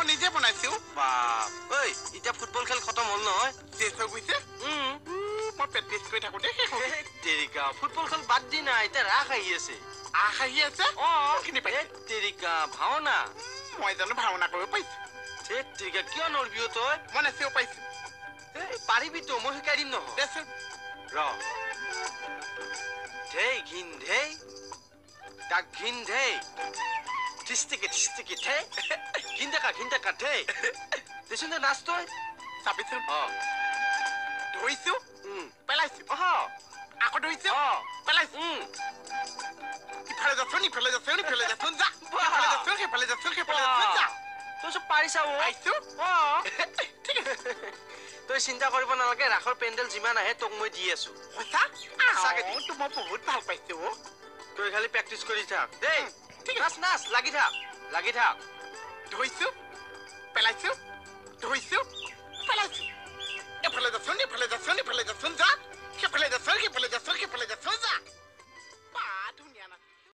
নিজে বনাইছো বাপ ঐ এতিয়া ফুটবল খেল খতম হ'ল নহয় শেষ হৈ গৈছে মই প্ৰেক্টিচ কৰি থাকোঁতে শেষ হ'ল তেৰিকা ফুটবল খেল বাদ দি নাই এতিয়া ৰাস আহি আছে আহ আহি আছে খিনি পাইছে তেৰিকা ভাওনা মই জানো ভাওনা কৰিব পাৰিছো তেৰিকা কিয় নৰবিও তই মই নাচিব পাৰিছো পাৰিবিতো মই শিকাই দিম নহয় দেচোন ৰ ধেই ঘিন ধেই তাক ঘিন ধেই ঠিষ্টিকে থে ঘিন দেখা ধেই দেচোন দে নাচ তই চাবিচোন অ ধৰিছো পেলাইছো আকৌ ধৰিছো পেলাইছো ইফালে যাচোন ইফালে যাচোন ইফালে যাচোন যা ইফালে যাচোন সেইফালে যাচোন সেইফালে যাচোন যা তই চব পাৰিছা পাইছো ঠিক আছে তই চিন্তা কৰিব নালাগে ৰাসৰ পেণ্ডেল যিমান আহে তোক মই দি আছো সঁচাকে তো মই বহুত ভাল পাইছো তই খালি প্ৰেক্টিচ কৰি থাক দেই ঠিক নাচ নাচ লাগি থাক ধৰিছো পেলাইছো ধৰিছো পেলাইছো এফালে যাচোন